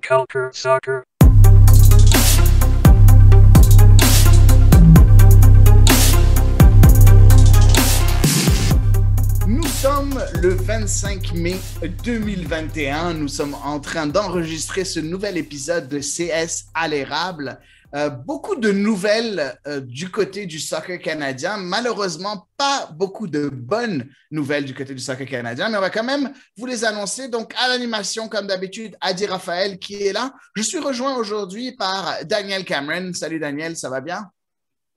Culture Soccer. Nous sommes le 25 mai 2021. Nous sommes en train d'enregistrer ce nouvel épisode de CS à l'érable. Beaucoup de nouvelles du côté du soccer canadien. Malheureusement, pas beaucoup de bonnes nouvelles du côté du soccer canadien, mais on va quand même vous les annoncer. Donc, à l'animation, comme d'habitude, Adi Raphaël qui est là. Je suis rejoint aujourd'hui par Daniel Cameron. Salut Daniel, ça va bien?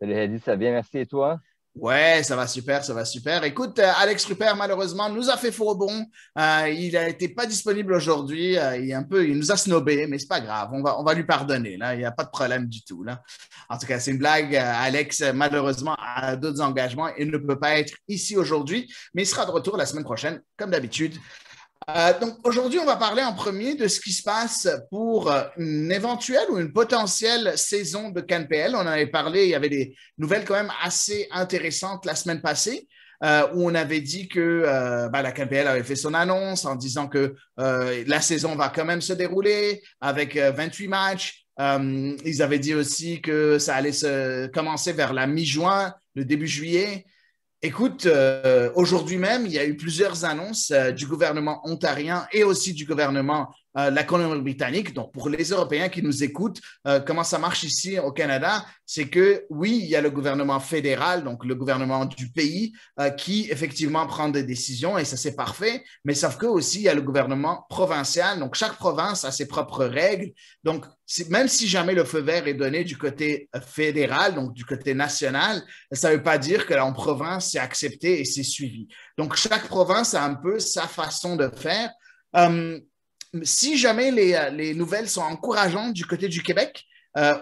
Salut Hedy, ça va bien, merci. Et toi? Ouais, ça va super, ça va super. Écoute, Alex Rupert, malheureusement, nous a fait faux bon. Il n'a été pas disponible aujourd'hui. Il nous a snobé, mais c'est pas grave. On va lui pardonner. Là, il n'y a pas de problème du tout. Là. En tout cas, c'est une blague. Alex, malheureusement, a d'autres engagements et ne peut pas être ici aujourd'hui, mais il sera de retour la semaine prochaine, comme d'habitude. Donc aujourd'hui, on va parler en premier de ce qui se passe pour une éventuelle ou une potentielle saison de CanPL. On en avait parlé, il y avait des nouvelles quand même assez intéressantes la semaine passée. Où on avait dit que la CanPL avait fait son annonce en disant que la saison va quand même se dérouler avec 28 matchs. Ils avaient dit aussi que ça allait se commencer vers la mi-juin, le début juillet. Écoute, aujourd'hui même, il y a eu plusieurs annonces du gouvernement ontarien et aussi du gouvernement de la Colombie-Britannique. Donc, pour les Européens qui nous écoutent, comment ça marche ici au Canada, c'est que oui, il y a le gouvernement fédéral, donc le gouvernement du pays, qui effectivement prend des décisions et ça, c'est parfait. Mais sauf que aussi, il y a le gouvernement provincial. Donc, chaque province a ses propres règles. Donc, même si jamais le feu vert est donné du côté fédéral, donc du côté national, ça ne veut pas dire que en province, c'est accepté et c'est suivi. Donc, chaque province a un peu sa façon de faire. Si jamais les nouvelles sont encourageantes du côté du Québec,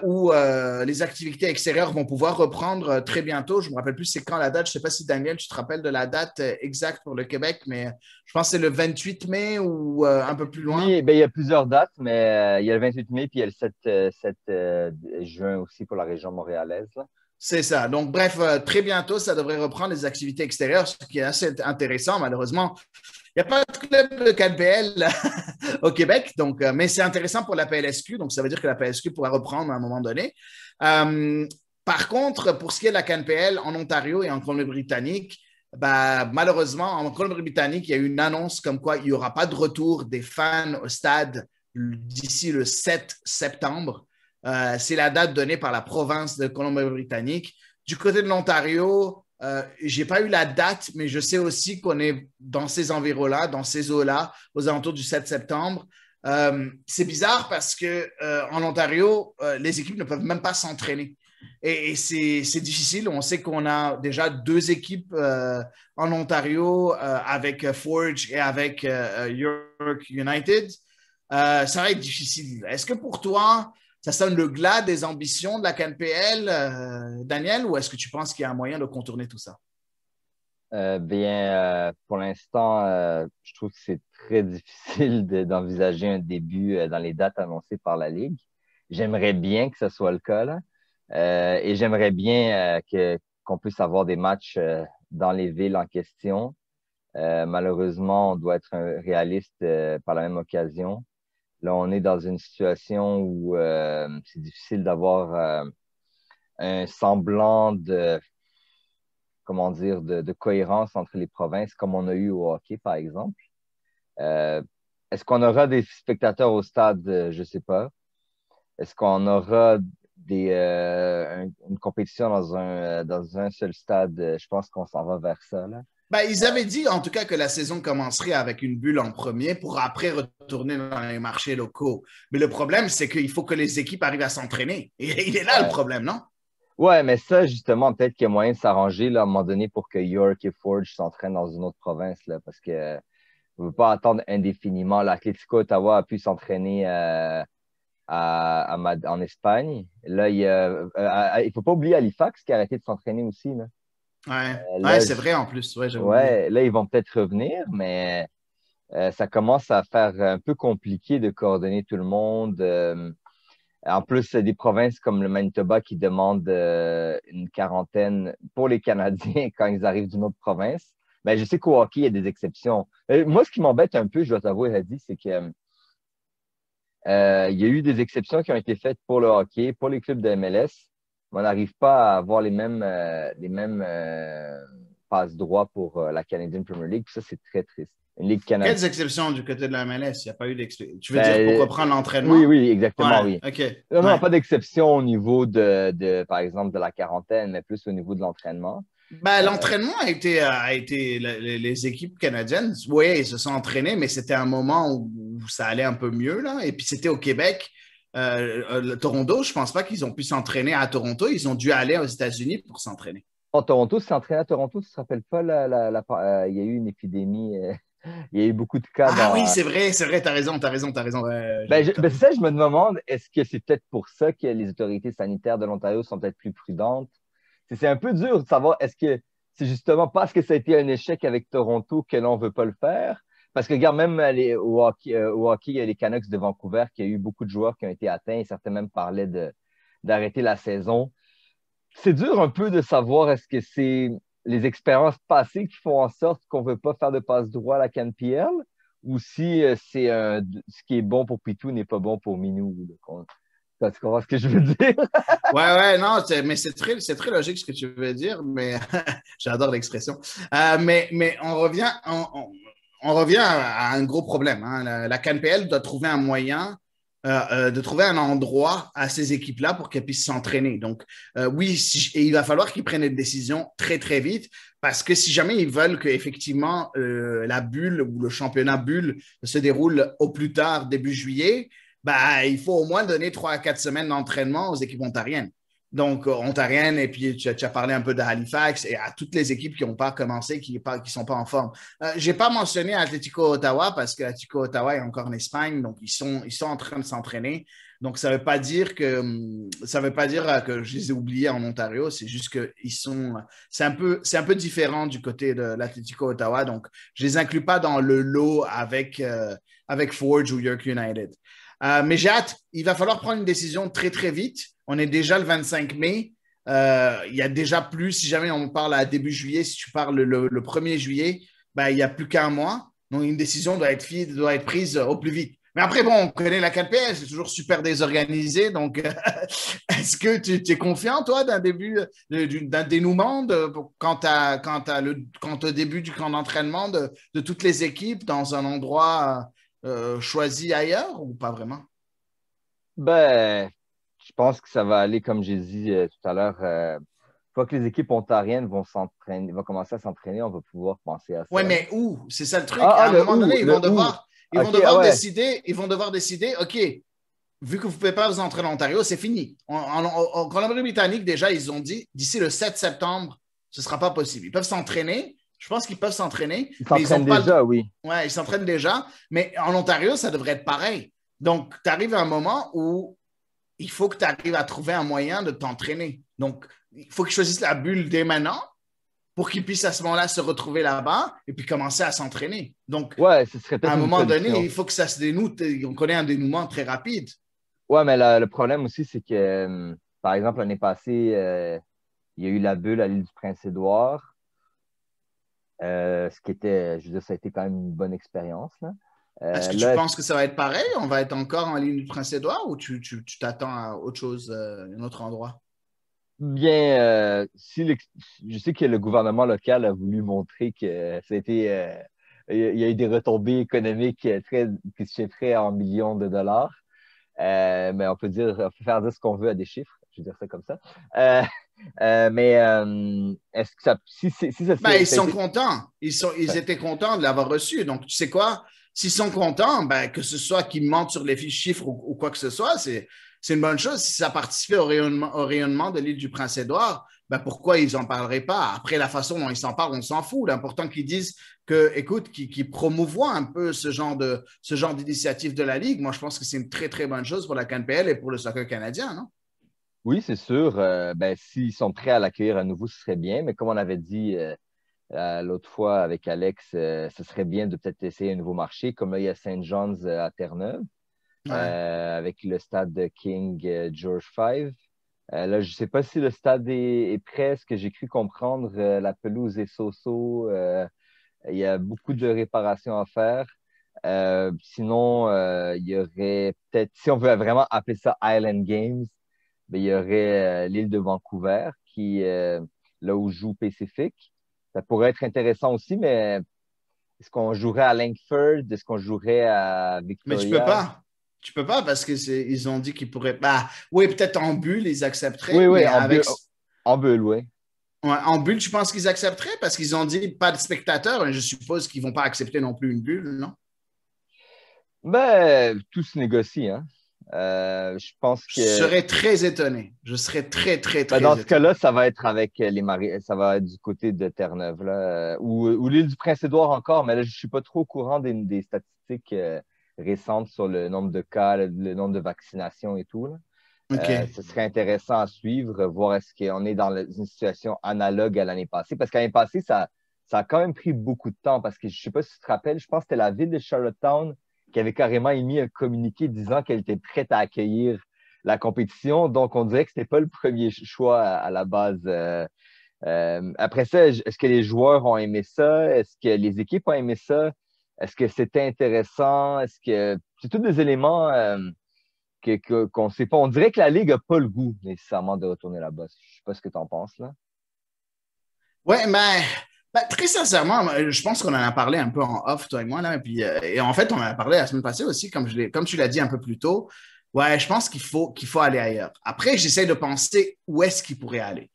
où les activités extérieures vont pouvoir reprendre très bientôt. Je ne me rappelle plus c'est quand la date. Je ne sais pas si Daniel, tu te rappelles de la date exacte pour le Québec, mais je pense que c'est le 28 mai ou un peu plus loin. Oui, ben, il y a plusieurs dates, mais il y a le 28 mai puis il y a le 7 juin aussi pour la région montréalaise. Là. C'est ça. Donc, bref, très bientôt, ça devrait reprendre les activités extérieures, ce qui est assez intéressant. Malheureusement, il n'y a pas de club de KPL au Québec, donc, mais c'est intéressant pour la PLSQ, donc ça veut dire que la PLSQ pourra reprendre à un moment donné. Par contre, pour ce qui est de la CanPL en Ontario et en Colombie-Britannique, malheureusement, en Colombie-Britannique, il y a eu une annonce comme quoi il n'y aura pas de retour des fans au stade d'ici le 7 septembre. C'est la date donnée par la province de Colombie-Britannique. Du côté de l'Ontario, je n'ai pas eu la date, mais je sais aussi qu'on est dans ces environs-là, dans ces eaux-là, aux alentours du 7 septembre. C'est bizarre parce qu'en Ontario, les équipes ne peuvent même pas s'entraîner. Et c'est difficile. On sait qu'on a déjà 2 équipes en Ontario avec Forge et avec York United. Ça va être difficile. Est-ce que pour toi, ça sonne le glas des ambitions de la CanPL, Daniel, ou est-ce que tu penses qu'il y a un moyen de contourner tout ça? Pour l'instant, je trouve que c'est très difficile d'envisager un début dans les dates annoncées par la Ligue. J'aimerais bien que ce soit le cas, là. Et j'aimerais bien qu'on puisse avoir des matchs dans les villes en question. Malheureusement, on doit être réaliste par la même occasion. Là, on est dans une situation où c'est difficile d'avoir un semblant de, comment dire, de cohérence entre les provinces, comme on a eu au hockey, par exemple. Est-ce qu'on aura des spectateurs au stade? Je ne sais pas. Est-ce qu'on aura une compétition dans un seul stade? Je pense qu'on s'en va vers ça, là. Ils avaient dit en tout cas que la saison commencerait avec une bulle en premier pour après retourner dans les marchés locaux. Mais le problème, c'est qu'il faut que les équipes arrivent à s'entraîner. Et il est là le problème, non? Ouais, mais ça, justement, peut-être qu'il y a moyen de s'arranger là, à un moment donné pour que York et Forge s'entraînent dans une autre province, là, parce que on ne veut pas attendre indéfiniment. L'Atlético Ottawa a pu s'entraîner en Espagne. Là, il ne faut pas oublier Halifax qui a arrêté de s'entraîner aussi. Là. Ouais, c'est vrai en plus. Ouais, là, ils vont peut-être revenir, mais ça commence à faire un peu compliqué de coordonner tout le monde. En plus, des provinces comme le Manitoba qui demandent une quarantaine pour les Canadiens quand ils arrivent d'une autre province. Mais je sais qu'au hockey, il y a des exceptions. Moi, ce qui m'embête un peu, je dois t'avouer, Hedy, c'est que Il y a eu des exceptions qui ont été faites pour le hockey, pour les clubs de MLS, mais on n'arrive pas à avoir les mêmes passe-droits pour la Canadian Premier League. Puis ça, c'est très triste. Une ligue canadienne. Quelles exceptions du côté de la MLS? Il n'y a pas eu d'exception. Tu veux dire pour Ben, reprendre oui, l'entraînement? oui, exactement, Ouais, oui. OK. Non, non, Ouais. pas d'exception au niveau par exemple, de la quarantaine, mais plus au niveau de l'entraînement. Ben, Euh, l'entraînement a été les équipes canadiennes, oui, ils se sont entraînés, mais c'était un moment où ça allait un peu mieux, là. Et puis c'était au Québec. Toronto, je pense pas qu'ils ont pu s'entraîner à Toronto. Ils ont dû aller aux États-Unis pour s'entraîner. Toronto s'est entraîné à Toronto, tu te rappelles pas, il y a eu une épidémie, il y a eu beaucoup de cas Ah oui, dans. c'est vrai, t'as raison, t'as raison, t'as raison. Ouais, Ben, t'as ben, raison. c'est ça, je me demande, est-ce que c'est peut-être pour ça que les autorités sanitaires de l'Ontario sont peut-être plus prudentes? C'est un peu dur de savoir, est-ce que c'est justement parce que ça a été un échec avec Toronto que l'on ne veut pas le faire? Parce que, regarde, même au hockey, il y a les Canucks de Vancouver, qui a eu beaucoup de joueurs qui ont été atteints et certains même parlaient d'arrêter la saison. C'est dur un peu de savoir, est-ce que c'est les expériences passées qui font en sorte qu'on ne veut pas faire de passe droit à la CanPL ou si ce qui est bon pour Pitou n'est pas bon pour Minou. Tu comprends ce que je veux dire? Ouais, non, mais c'est très logique ce que tu veux dire, mais j'adore l'expression. Mais on revient à un gros problème, hein. La CanPL doit trouver un moyen de trouver un endroit à ces équipes-là pour qu'elles puissent s'entraîner. Donc, oui, et il va falloir qu'ils prennent une décision très, très vite parce que si jamais ils veulent que effectivement la bulle ou le championnat bulle se déroule au plus tard début juillet, bah, il faut au moins donner 3 à 4 semaines d'entraînement aux équipes ontariennes. Donc, ontariennes, et puis tu as parlé un peu de Halifax et à toutes les équipes qui n'ont pas commencé, qui ne sont pas en forme. Je n'ai pas mentionné Atlético Ottawa parce que Atlético Ottawa est encore en Espagne, donc ils sont en train de s'entraîner. Donc, ça ne veut pas dire que je les ai oubliés en Ontario, c'est juste que c'est un peu différent du côté de l'Atlético Ottawa. Donc, je ne les inclus pas dans le lot avec Forge ou York United. Mais j'ai hâte. Il va falloir prendre une décision très, très vite. On est déjà le 25 mai. Il y a déjà plus, si jamais on parle à début juillet, si tu parles le 1er juillet, ben, il n'y a plus qu'un mois. Donc, une décision doit être prise au plus vite. Mais après, bon, on connaît la KPL, c'est toujours super désorganisé. Donc, est-ce que tu es confiant, toi, d'un début, d'un dénouement quant au début du camp d'entraînement de toutes les équipes dans un endroit choisi ailleurs ou pas vraiment? Ben, je pense que ça va aller, comme j'ai dit tout à l'heure, une fois que les équipes ontariennes vont commencer à s'entraîner, on va pouvoir penser à Ouais, ça. mais où? C'est ça le truc. Ah, À ah, un le moment où, donné, ils vont le où. devoir, ils vont OK, ah devoir ouais. décider, OK, vu que vous ne pouvez pas vous entraîner en Ontario, c'est fini. En Colombie-Britannique, déjà, ils ont dit, d'ici le 7 septembre, ce ne sera pas possible. Ils peuvent s'entraîner. Je pense qu'ils peuvent s'entraîner, Ils mais ils n'ont s'entraînent pas le déjà, droit. oui. Ouais, ils s'entraînent déjà, mais en Ontario, ça devrait être pareil. Donc, tu arrives à un moment où il faut que tu arrives à trouver un moyen de t'entraîner. Donc, il faut qu'ils choisissent la bulle dès maintenant pour qu'ils puissent à ce moment-là se retrouver là-bas et puis commencer à s'entraîner. Donc, Ouais, ce serait à peut-être un une moment donné, solution. il faut que ça se dénoue. On connaît un dénouement très rapide. Ouais, mais le problème aussi, c'est que, par exemple, l'année passée, il y a eu la bulle à l'île du Prince-Édouard, ce qui était, je veux dire, ça a été quand même une bonne expérience, là. Est-ce que tu Là, penses que ça va être pareil? On va être encore en ligne du Prince-Édouard ou tu t'attends à autre chose, un autre endroit? bien, je sais que le gouvernement local a voulu montrer que ça a été, il y a eu des retombées économiques qui se chiffraient en millions de dollars. Mais on peut faire dire ce qu'on veut à des chiffres. Je vais dire ça comme ça. Euh, mais est-ce que si ça, Ben, ils ça a sont été. contents. Ils étaient contents de l'avoir reçu. Donc, tu sais quoi? S'ils sont contents, ben, que ce soit qu'ils mentent sur les fiches chiffres ou quoi que ce soit, c'est une bonne chose. Si ça participait au rayonnement de l'île du Prince-Édouard, ben, pourquoi ils n'en parleraient pas? Après, la façon dont ils s'en parlent, on s'en fout. L'important qu'ils disent écoute, qu'ils promouvoient un peu ce genre d'initiative de la Ligue. Moi, je pense que c'est une très, très bonne chose pour la CNPL et pour le soccer canadien, non? Oui, c'est sûr. Ben, s'ils sont prêts à l'accueillir à nouveau, ce serait bien. Mais comme on avait dit l'autre fois avec Alex, ce serait bien de peut-être essayer un nouveau marché, comme là, il y a Saint John's à Terre-Neuve, Ouais. avec le stade de King George V. Là, je ne sais pas si le stade est prêt. Ce que j'ai cru comprendre, la pelouse est so-so. Il y a beaucoup de réparations à faire. Sinon, il y aurait peut-être, si on veut vraiment appeler ça Island Games, ben, il y aurait l'île de Vancouver, là où joue Pacific. Ça pourrait être intéressant aussi, mais est-ce qu'on jouerait à Langford? Est-ce qu'on jouerait à Mais tu peux Victoria? pas. Tu peux pas parce que ils ont dit qu'ils pourraient. Bah, oui, peut-être en bulle, ils accepteraient, Oui, oui, mais en bulle, oui. ouais, en bulle, tu penses qu'ils accepteraient parce qu'ils ont dit pas de spectateurs. Je suppose qu'ils vont pas accepter non plus une bulle, non? Ben, tout se négocie, hein. Je pense Je que serais très étonné. Je serais très, très, ben, dans très ce étonné. cas-là, ça va être avec les maris, ça va être du côté de Terre-Neuve, là, ou l'île du Prince-Édouard encore, mais là, je suis pas trop au courant des statistiques récentes sur le nombre de cas, le nombre de vaccinations et tout, là. OK. Ce serait intéressant à suivre, voir est-ce qu'on est dans une situation analogue à l'année passée. Parce qu'année passée, ça a quand même pris beaucoup de temps. Parce que je ne sais pas si tu te rappelles, je pense que c'était la ville de Charlottetown qui avait carrément émis un communiqué disant qu'elle était prête à accueillir la compétition. Donc, on dirait que ce n'était pas le premier choix à la base. Après ça, est-ce que les joueurs ont aimé ça? Est-ce que les équipes ont aimé ça? Est-ce que c'était intéressant? Est-ce que c'est tous des éléments qu'on sait pas. On dirait que la Ligue n'a pas le goût nécessairement de retourner là-bas. Je ne sais pas ce que tu en penses, là. Ouais, mais très sincèrement, moi, je pense qu'on en a parlé un peu en off, toi et moi, là. Et en fait, on en a parlé la semaine passée aussi, comme tu l'as dit un peu plus tôt. Ouais, je pense qu'il faut aller ailleurs. Après, j'essaie de penser où est-ce qu'il pourrait aller.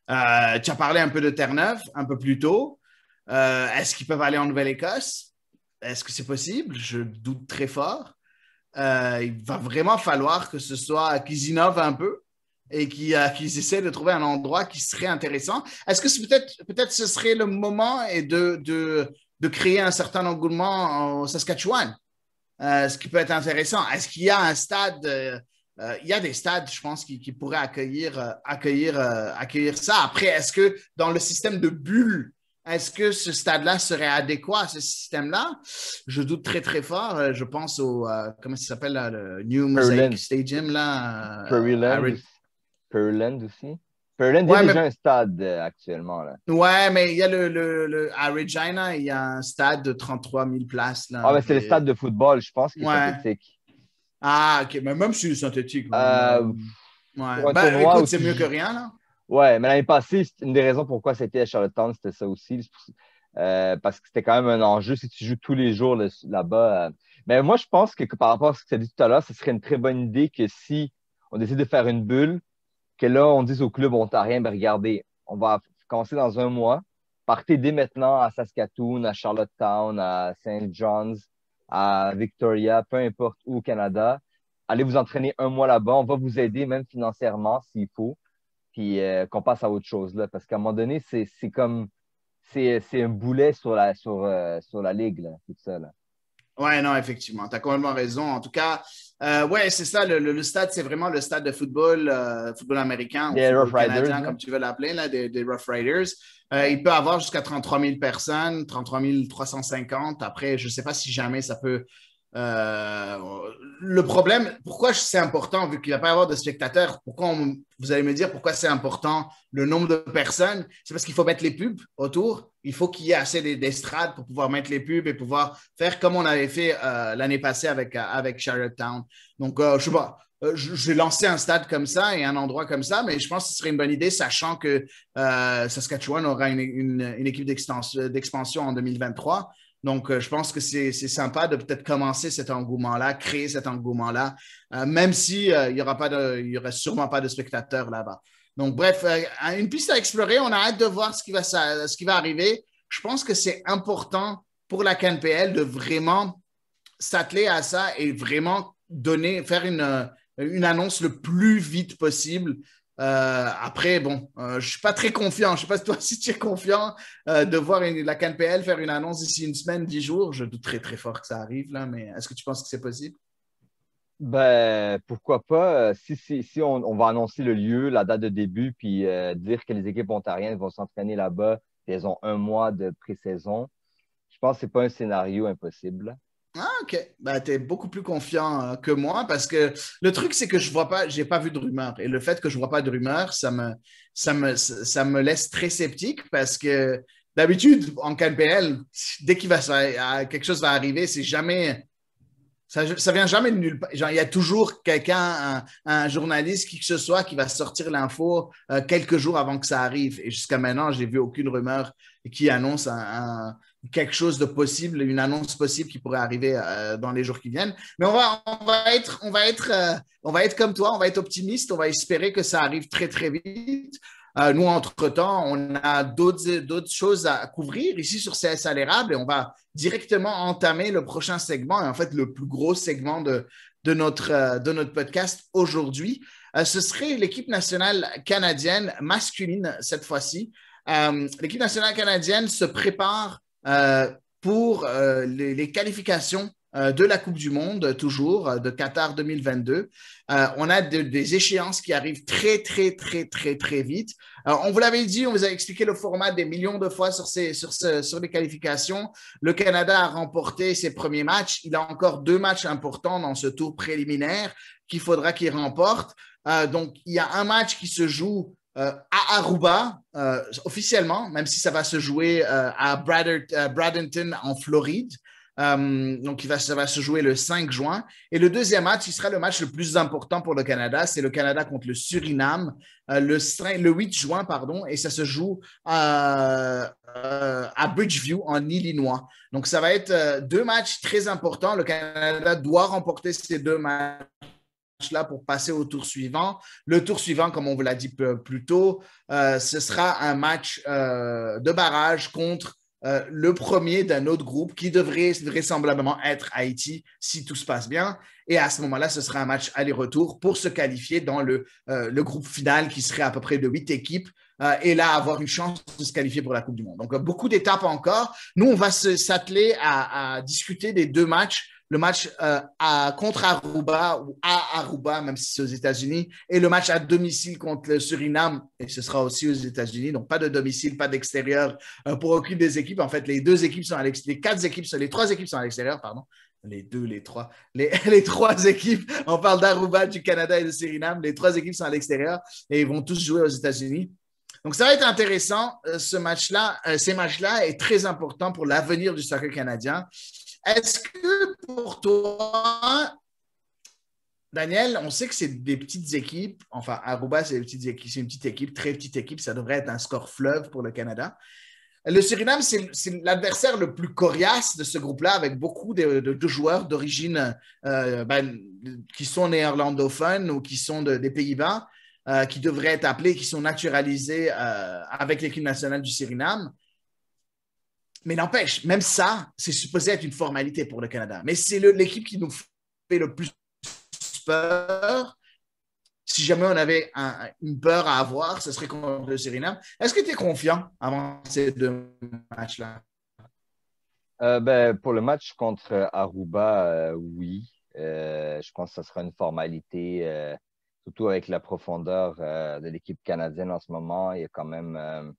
Tu as parlé un peu de Terre-Neuve un peu plus tôt. Est-ce qu'ils peuvent aller en Nouvelle-Écosse? Est-ce que c'est possible? Je doute très fort. Il va vraiment falloir que ce soit qu'ils innovent un peu et qu'ils essaient de trouver un endroit qui serait intéressant. Est-ce que peut-être ce serait le moment de créer un certain engouement au Saskatchewan, ce qui peut être intéressant? Est-ce qu'il y a un stade, il y a des stades, je pense, qui pourraient accueillir ça. Après, est-ce que dans le système de bulles, est-ce que ce stade-là serait adéquat à ce système-là? Je doute très, très fort. Je pense comment ça s'appelle, là, le New Mosaic Pearland. Stadium, là, Pearland aussi. Pearland aussi. Pearland, il y a Ouais, déjà mais, un stade actuellement, là. ouais, mais il y a à Regina, il y a un stade de 33 000 places, Ah, là. mais c'est le stade de football, je pense, qui est Ouais. synthétique. Ah, OK. Mais même si c'est synthétique, Euh, ouais. pour un Ben, tournoi écoute, où c'est mieux que rien, là. ouais, mais l'année passée, une des raisons pourquoi c'était à Charlottetown, c'était ça aussi. Parce que c'était quand même un enjeu si tu joues tous les jours là-bas. Mais moi, je pense que par rapport à ce que tu as dit tout à l'heure, ce serait une très bonne idée que si on décide de faire une bulle, que là, on dise au club ontarien, ben regardez, on va commencer dans un mois. Partez dès maintenant à Saskatoon, à Charlottetown, à Saint John's, à Victoria, peu importe où au Canada. Allez vous entraîner un mois là-bas. On va vous aider même financièrement s'il faut. Puis qu'on passe à autre chose là. Parce qu'à un moment donné, c'est comme c'est un boulet sur la ligue, là, tout ça. Là. Ouais, non, effectivement, tu as complètement raison. En tout cas, ouais, c'est ça, le stade, c'est vraiment le stade de football, football américain ou Des Rough football Riders, canadien, là. comme tu veux l'appeler, là, des Rough Riders. Il peut avoir jusqu'à 33 000 personnes, 33 350. Après, je ne sais pas si jamais ça peut. euh, le problème, pourquoi c'est important, vu qu'il ne va pas y avoir de spectateurs, vous allez me dire pourquoi c'est important le nombre de personnes? C'est parce qu'il faut mettre les pubs autour. Il faut qu'il y ait assez d'estrades pour pouvoir mettre les pubs et pouvoir faire comme on avait fait l'année passée avec Charlottetown. Donc, je sais pas. J'ai lancé un stade comme ça et un endroit comme ça, mais je pense que ce serait une bonne idée, sachant que Saskatchewan aura une équipe d'expansion en 2023. Donc, je pense que c'est sympa de peut-être commencer cet engouement-là, créer cet engouement-là, même si il y aura sûrement pas de spectateurs là-bas. Donc, bref, une piste à explorer. On a hâte de voir ce qui va arriver. Je pense que c'est important pour la CanPL de vraiment s'atteler à ça et vraiment faire une annonce le plus vite possible. Après, bon, je ne suis pas très confiant. Je ne sais pas toi si tu es confiant de voir la CanPL faire une annonce d'ici une semaine, 10 jours. Je doute très, très fort que ça arrive, là, mais est-ce que tu penses que c'est possible? Ben, pourquoi pas, si on va annoncer le lieu, la date de début, puis dire que les équipes ontariennes vont s'entraîner là-bas, puis elles ont un mois de pré-saison, je pense que c'est pas un scénario impossible. Ah, OK. Ben, tu es beaucoup plus confiant que moi parce que le truc, c'est que je vois pas, j'ai pas vu de rumeur. Et le fait que je vois pas de rumeur, ça me laisse très sceptique parce que d'habitude, en KNPL, dès quelque chose va arriver, c'est jamais. Ça vient jamais de nulle part. Genre, il y a toujours quelqu'un, un journaliste, qui que ce soit, qui va sortir l'info quelques jours avant que ça arrive. Et jusqu'à maintenant, j'ai vu aucune rumeur qui annonce quelque chose de possible, une annonce possible qui pourrait arriver dans les jours qui viennent. Mais on va être comme toi, on va être optimiste, on va espérer que ça arrive très, très vite. Nous, entre-temps, on a d'autres choses à couvrir ici sur CSA l'érable et on va directement entamer le prochain segment et en fait le plus gros segment de notre podcast aujourd'hui. Ce serait l'équipe nationale canadienne masculine cette fois-ci. L'équipe nationale canadienne se prépare pour les qualifications de la Coupe du Monde, toujours, de Qatar 2022. On a des échéances qui arrivent très, très, très, très, très vite. On vous l'avait dit, on vous a expliqué le format des millions de fois sur les qualifications. Le Canada a remporté ses premiers matchs. Il a encore 2 matchs importants dans ce tour préliminaire qu'il faudra qu'il remporte. Donc, il y a un match qui se joue à Aruba, officiellement, même si ça va se jouer à Bradenton, en Floride. Donc, ça va se jouer le 5 juin. Et le deuxième match, il sera le match le plus important pour le Canada. C'est le Canada contre le Suriname, le 8 juin, pardon, et ça se joue à Bridgeview, en Illinois. Donc, ça va être 2 matchs très importants. Le Canada doit remporter ces 2 matchs-là pour passer au tour suivant. Le tour suivant, comme on vous l'a dit plus tôt, ce sera un match de barrage contre le premier d'un autre groupe qui devrait vraisemblablement être Haïti si tout se passe bien. Et à ce moment-là, ce sera un match aller-retour pour se qualifier dans le groupe final qui serait à peu près de 8 équipes et là avoir une chance de se qualifier pour la Coupe du Monde. Donc, beaucoup d'étapes encore. Nous, on va s'atteler à discuter des 2 matchs. Le match contre Aruba ou à Aruba, même si c'est aux États-Unis, et le match à domicile contre le Suriname, et ce sera aussi aux États-Unis. Donc, pas de domicile, pas d'extérieur pour aucune des équipes. En fait, les 2 équipes sont à l'extérieur, les 3 équipes sont à l'extérieur, pardon. Les 3 équipes, on parle d'Aruba, du Canada et du Suriname. Les 3 équipes sont à l'extérieur et ils vont tous jouer aux États-Unis. Donc, ça va être intéressant. Ces matchs-là est très important pour l'avenir du soccer canadien. Est-ce que pour toi, Daniel, on sait que c'est des petites équipes, enfin, Aruba, c'est une petite équipe, très petite équipe, ça devrait être un score fleuve pour le Canada. Le Suriname, c'est l'adversaire le plus coriace de ce groupe-là, avec beaucoup de joueurs d'origine qui sont néerlandophones ou qui sont des Pays-Bas, qui devraient être appelés, qui sont naturalisés avec l'équipe nationale du Suriname. Mais n'empêche, même ça, c'est supposé être une formalité pour le Canada. Mais c'est l'équipe qui nous fait le plus peur. Si jamais on avait une peur à avoir, ce serait contre le Suriname. Est-ce que tu es confiant avant ces 2 matchs-là? Pour le match contre Aruba, oui. Je pense que ce sera une formalité, surtout avec la profondeur de l'équipe canadienne en ce moment. Il y a quand même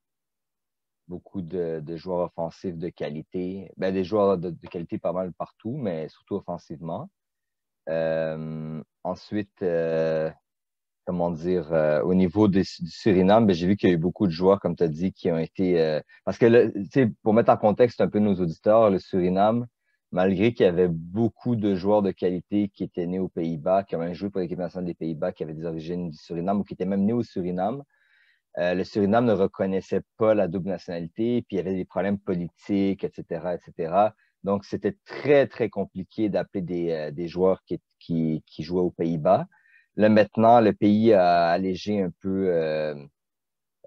beaucoup de joueurs offensifs de qualité. Des joueurs de qualité pas mal partout, mais surtout offensivement. Ensuite, comment dire, au niveau du Suriname, j'ai vu qu'il y a eu beaucoup de joueurs, comme tu as dit, qui ont été... parce que, pour mettre en contexte un peu nos auditeurs, le Suriname, malgré qu'il y avait beaucoup de joueurs de qualité qui étaient nés aux Pays-Bas, qui ont même joué pour l'équipe nationale des Pays-Bas, qui avaient des origines du Suriname ou qui étaient même nés au Suriname, le Suriname ne reconnaissait pas la double nationalité, puis il y avait des problèmes politiques, etc., etc. Donc, c'était très, très compliqué d'appeler des joueurs qui jouaient aux Pays-Bas. Là, maintenant, le pays a allégé un peu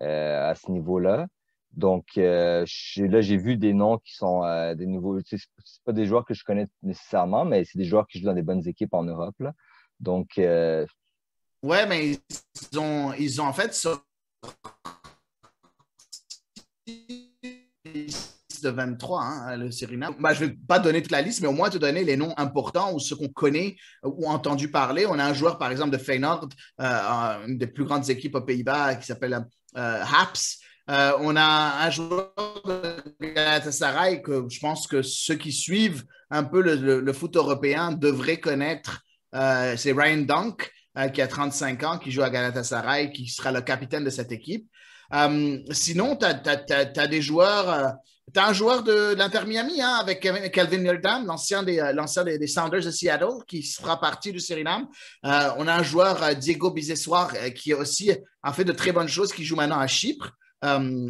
à ce niveau-là. Donc, là, j'ai vu des noms qui sont des nouveaux. C'est pas des joueurs que je connais nécessairement, mais c'est des joueurs qui jouent dans des bonnes équipes en Europe, là. Donc, ouais, mais ils ont en fait de 23, hein, le Suriname. Je ne vais pas donner toute la liste, mais au moins te donner les noms importants ou ceux qu'on connaît ou entendu parler. On a un joueur, par exemple, de Feyenoord, une des plus grandes équipes aux Pays-Bas, qui s'appelle Haps. On a un joueur de Galatasaray que je pense que ceux qui suivent un peu le foot européen devraient connaître. C'est Ryan Dunk, qui a 35 ans, qui joue à Galatasaray, qui sera le capitaine de cette équipe. Sinon, tu as des joueurs. Tu as un joueur de l'Inter Miami hein, avec Calvin Yerdam, l'ancien des Sounders de Seattle, qui fera partie du Suriname. On a un joueur, Diego Bisessoir, qui aussi a fait de très bonnes choses, qui joue maintenant à Chypre.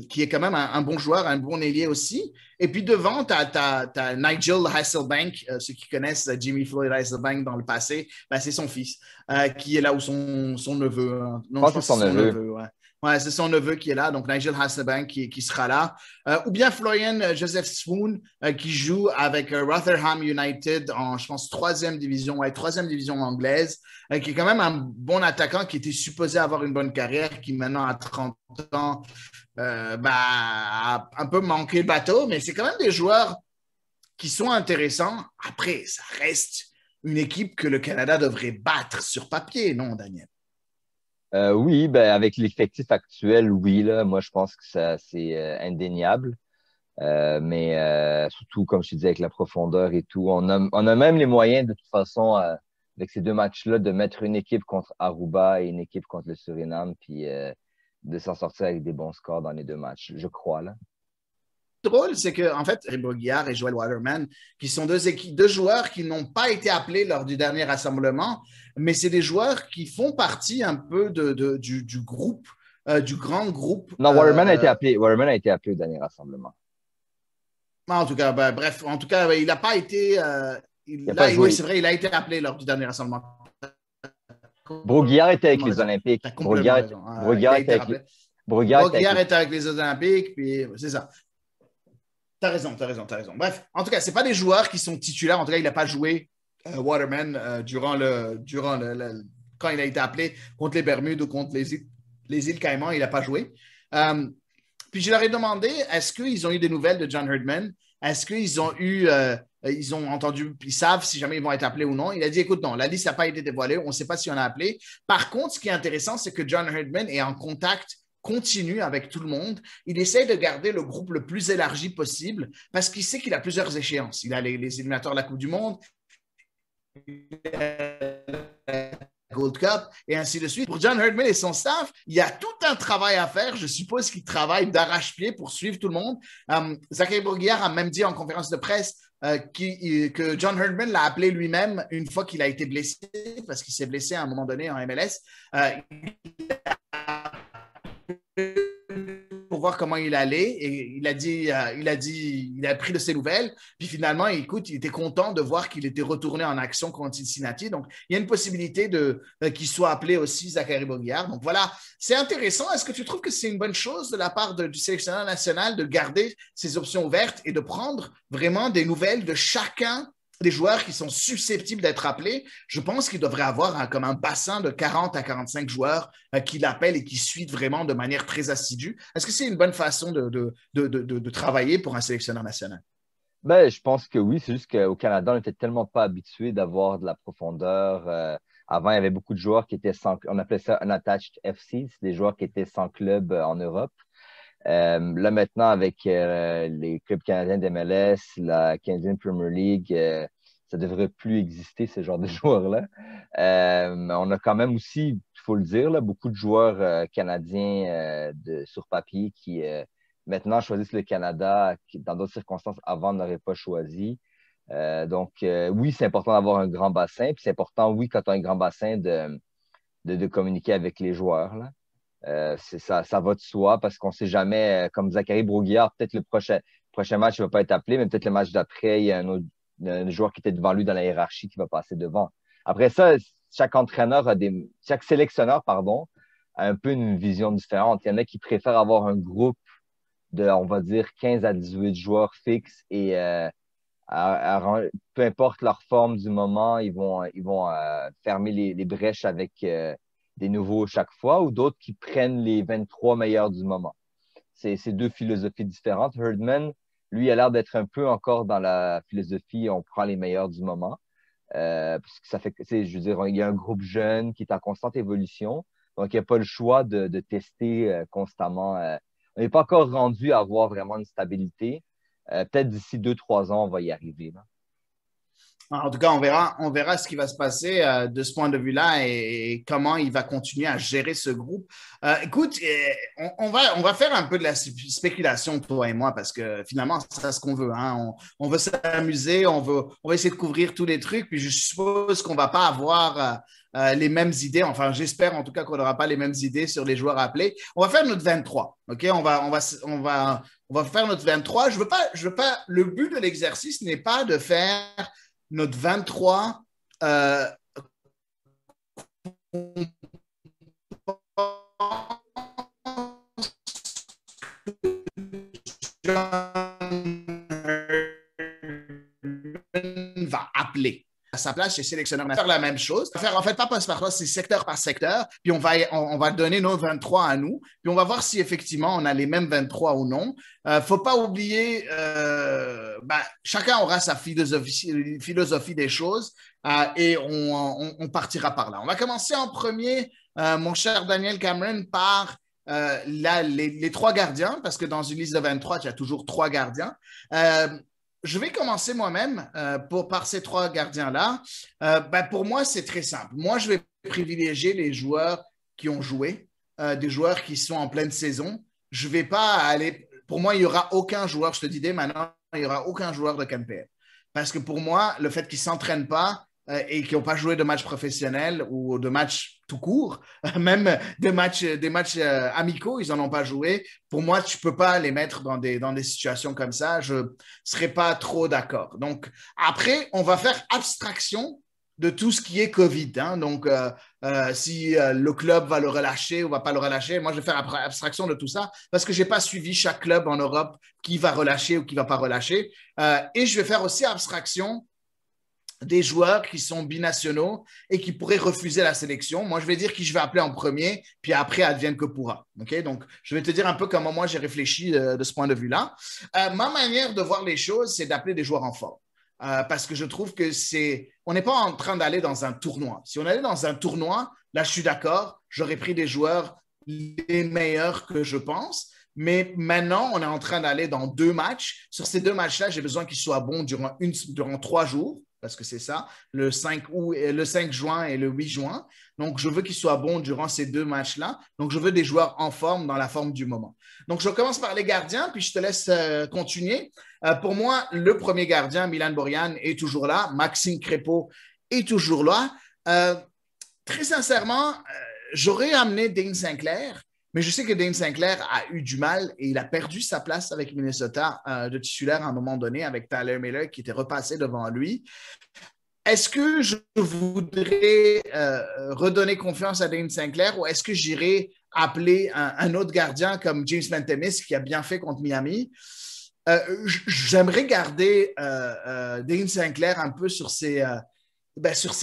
Qui est quand même un bon joueur, un bon ailier aussi. Et puis devant, tu as Nigel Hasselbank, ceux qui connaissent Jimmy Floyd Hasselbank dans le passé, ben, c'est son fils, qui est là, ou son neveu. Je Non, je pense que pense c'est que son c'est son neveu. neveu. Ouais. Ouais, c'est son neveu qui est là, donc Nigel Hasselbank qui sera là. Ou bien Florian Joseph Swoon qui joue avec Rotherham United en, je pense, troisième division anglaise, qui est quand même un bon attaquant qui était supposé avoir une bonne carrière, qui maintenant a 30 ans, a un peu manqué le bateau, mais c'est quand même des joueurs qui sont intéressants. Après, ça reste une équipe que le Canada devrait battre sur papier, non, Daniel? Oui, ben, avec l'effectif actuel, oui, là, moi, je pense que ça, c'est indéniable. Mais surtout, comme je te disais, avec la profondeur et tout, on a même les moyens, de toute façon, avec ces deux matchs-là, de mettre une équipe contre Aruba et une équipe contre le Suriname, puis de s'en sortir avec des bons scores dans les deux matchs, je crois, là. Drôle, c'est que en fait, Ribo Guillard et Joël Waterman, qui sont deux joueurs qui n'ont pas été appelés lors du dernier rassemblement, mais c'est des joueurs qui font partie un peu du groupe, du grand groupe. Non, Waterman a été appelé. Waterman a été appelé au dernier rassemblement. En tout cas, bref, en tout cas, il n'a pas été. Il n'a pas Oui, c'est joué. vrai, il a été appelé lors du dernier rassemblement. Broguillard était avec les Raison. Tu Olympiques. as complètement raison. Il Broguillard a était été avec les, rappelé. Broguillard était avec Broguillard les, est avec les Olympiques, puis c'est ça. T'as raison, t'as raison, t'as raison. Bref, en tout cas, c'est pas des joueurs qui sont titulaires. En tout cas, il n'a pas joué Waterman quand il a été appelé contre les Bermudes ou contre les îles Caïmans, il n'a pas joué. Euh, Puis je leur ai demandé, est-ce qu'ils ont eu des nouvelles de John Herdman? Est-ce qu'ils ont ils ont entendu, ils savent si jamais ils vont être appelés ou non? Il a dit, écoute, non, la liste n'a pas été dévoilée, on ne sait pas si on a appelé. Par contre, ce qui est intéressant, c'est que John Herdman est en contact continu avec tout le monde. Il essaie de garder le groupe le plus élargi possible parce qu'il sait qu'il a plusieurs échéances. Il a les éliminateurs de la Coupe du Monde, Gold Cup et ainsi de suite. Pour John Herdman et son staff, il y a tout un travail à faire. Je suppose qu'ils travaillent d'arrache-pied pour suivre tout le monde. Zachary Bourguillard a même dit en conférence de presse que John Herdman l'a appelé lui-même une fois qu'il a été blessé, parce qu'il s'est blessé à un moment donné en MLS. Pour voir comment il allait et il a pris de ses nouvelles. Puis finalement, écoute, il était content de voir qu'il était retourné en action contre Cincinnati. Donc, il y a une possibilité qu'il soit appelé aussi Zachary Boguillard. Donc voilà, c'est intéressant. Est-ce que tu trouves que c'est une bonne chose de la part du sélectionneur national de garder ses options ouvertes et de prendre vraiment des nouvelles de chacun des joueurs qui sont susceptibles d'être appelés? Je pense qu'il devrait avoir comme un bassin de 40 à 45 joueurs qui l'appellent et qui suivent vraiment de manière très assidue. Est-ce que c'est une bonne façon de travailler pour un sélectionneur national? Ben, je pense que oui. C'est juste qu'au Canada, on n'était tellement pas habitué d'avoir de la profondeur. Avant, il y avait beaucoup de joueurs qui étaient sans. On appelait ça un attached FC. C'est des joueurs qui étaient sans club en Europe. Là, maintenant, avec les clubs canadiens d'MLS, la Canadian Premier League, ça ne devrait plus exister, ce genre de joueurs-là. On a quand même aussi, il faut le dire, là, beaucoup de joueurs canadiens sur papier qui maintenant choisissent le Canada, qui, dans d'autres circonstances, avant n'auraient pas choisi. Donc, oui, c'est important d'avoir un grand bassin. Puis c'est important, oui, quand tu as un grand bassin, de communiquer avec les joueurs, là. Ça va de soi parce qu'on ne sait jamais, comme Zachary Broguillard, peut-être le prochain match, il ne va pas être appelé, mais peut-être le match d'après, il y a un joueur qui était devant lui dans la hiérarchie qui va passer devant. Après ça, chaque sélectionneur, pardon, a un peu une vision différente. Il y en a qui préfèrent avoir un groupe de, on va dire, 15 à 18 joueurs fixes et peu importe leur forme du moment, ils vont fermer les brèches avec des nouveaux chaque fois ou d'autres qui prennent les 23 meilleurs du moment. C'est deux philosophies différentes. Herdman, lui, a l'air d'être un peu encore dans la philosophie on prend les meilleurs du moment. Parce que ça fait, je veux dire, il y a un groupe jeune qui est en constante évolution. Donc, il n'y a pas le choix de tester constamment. On n'est pas encore rendu à avoir vraiment une stabilité. Peut-être d'ici 2, 3 ans, on va y arriver, là. En tout cas, on verra ce qui va se passer de ce point de vue-là et comment il va continuer à gérer ce groupe. Écoute, on va faire un peu de la spéculation, toi et moi, parce que finalement, c'est ce qu'on veut. Hein. On veut s'amuser, on va essayer de couvrir tous les trucs, puis je suppose qu'on ne va pas avoir les mêmes idées. Enfin, j'espère en tout cas qu'on n'aura pas les mêmes idées sur les joueurs appelés. On va faire notre 23. OK? On va faire notre 23. Je veux pas, le but de l'exercice n'est pas de faire notre 23 va appeler. À sa place, chez sélectionneur, on va faire la même chose. Faire, en fait, pas poste par poste, c'est secteur par secteur. Puis on va donner nos 23 à nous. Puis on va voir si effectivement on a les mêmes 23 ou non. Faut pas oublier, chacun aura sa philosophie des choses et on partira par là. On va commencer en premier, mon cher Daniel Cameron, par les trois gardiens, parce que dans une liste de 23, tu as toujours trois gardiens. Je vais commencer moi-même par ces trois gardiens-là. Pour moi, c'est très simple. Moi, je vais privilégier les joueurs qui ont joué, des joueurs qui sont en pleine saison. Je ne vais pas aller. Pour moi, il n'y aura aucun joueur, je te dis dès maintenant, il n'y aura aucun joueur de CanPL. Parce que pour moi, le fait qu'ils ne s'entraînent pas et qu'ils n'ont pas joué de match professionnel ou de match tout court, même des matchs amicaux, ils n'en ont pas joué. Pour moi, tu ne peux pas les mettre dans des situations comme ça. Je ne serais pas trop d'accord. Donc, après, on va faire abstraction de tout ce qui est COVID. Hein. Donc, si le club va le relâcher ou ne va pas le relâcher, moi, je vais faire abstraction de tout ça parce que je n'ai pas suivi chaque club en Europe qui va relâcher ou qui ne va pas relâcher. Et je vais faire aussi abstraction des joueurs qui sont binationaux et qui pourraient refuser la sélection. Moi, je vais dire qui je vais appeler en premier, puis après, advienne que pourra. Okay? Donc, je vais te dire un peu comment moi j'ai réfléchi de ce point de vue-là. Ma manière de voir les choses, c'est d'appeler des joueurs en forme. Parce que je trouve que on n'est pas en train d'aller dans un tournoi. Si on allait dans un tournoi, là, je suis d'accord, j'aurais pris des joueurs les meilleurs que je pense. Mais maintenant, on est en train d'aller dans 2 matchs. Sur ces 2 matchs-là, j'ai besoin qu'ils soient bons durant 3 jours. Parce que c'est ça, le 5 juin et le 8 juin. Donc, je veux qu'ils soient bons durant ces 2 matchs-là. Donc, je veux des joueurs en forme, dans la forme du moment. Donc, je commence par les gardiens, puis je te laisse continuer. Pour moi, le premier gardien, Milan Borjan, est toujours là. Maxime Crépeau est toujours là. Très sincèrement, j'aurais amené Dane Sinclair, mais je sais que Dane Sinclair a eu du mal et il a perdu sa place avec Minnesota de titulaire à un moment donné avec Tyler Miller qui était repassé devant lui. Est-ce que je voudrais redonner confiance à Dane Sinclair ou est-ce que j'irai appeler un autre gardien comme James Pantemis qui a bien fait contre Miami? J'aimerais garder Dane Sinclair un peu sur ses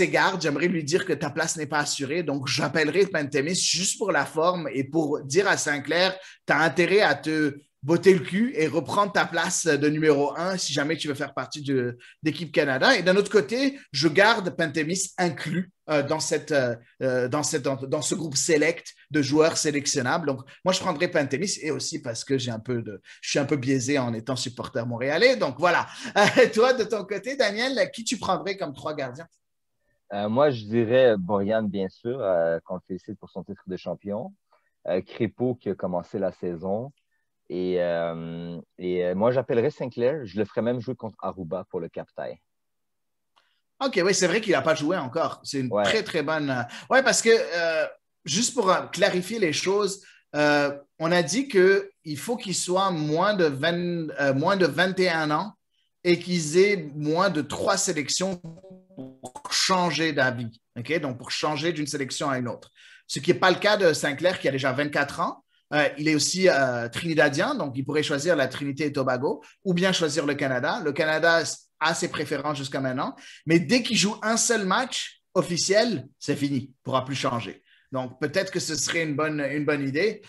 gardes, j'aimerais lui dire que ta place n'est pas assurée. Donc, j'appellerai Pantemis juste pour la forme et pour dire à Sinclair, tu as intérêt à te botter le cul et reprendre ta place de numéro 1 si jamais tu veux faire partie d'équipe Canada. Et d'un autre côté, je garde Pantemis inclus dans ce groupe select de joueurs sélectionnables. Donc, moi, je prendrais Pantemis et aussi parce que je suis un peu biaisé en étant supporter montréalais. Donc, voilà. Toi, de ton côté, Daniel, qui tu prendrais comme 3 gardiens? Moi, je dirais Borjan, bien sûr, qu'on le félicite pour son titre de champion. Crépeau qui a commencé la saison. Et moi, j'appellerais Sinclair. Je le ferais même jouer contre Aruba pour le captain. OK, oui, c'est vrai qu'il n'a pas joué encore. C'est une très, très bonne. Oui, parce que juste pour clarifier les choses, on a dit qu'il faut qu'ils soient moins de 21 ans et qu'ils aient moins de 3 sélections pour changer d'avis. OK? Donc, pour changer d'une sélection à une autre. Ce qui n'est pas le cas de Sinclair qui a déjà 24 ans. Il est aussi trinidadien, donc il pourrait choisir la Trinité et Tobago ou bien choisir le Canada. Le Canada a ses préférences jusqu'à maintenant, mais dès qu'il joue un seul match officiel, c'est fini, il ne pourra plus changer. Donc peut-être que ce serait une bonne idée.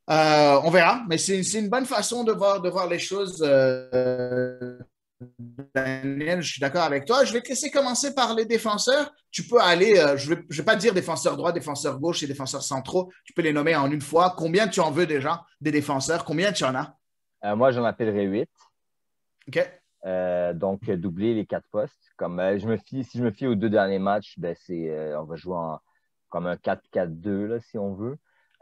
On verra, mais c'est une bonne façon de voir les choses. Daniel, je suis d'accord avec toi. Je vais te laisser commencer par les défenseurs. Tu peux aller, je ne vais pas dire défenseur droit, défenseur gauche et défenseurs centraux. Tu peux les nommer en une fois. Combien tu en veux déjà des défenseurs? Combien tu en as? Moi, j'en appellerais 8. OK. Donc, doubler les 4 postes. Comme, si je me fie aux 2 derniers matchs, ben, on va jouer comme un 4-4-2, là, si on veut.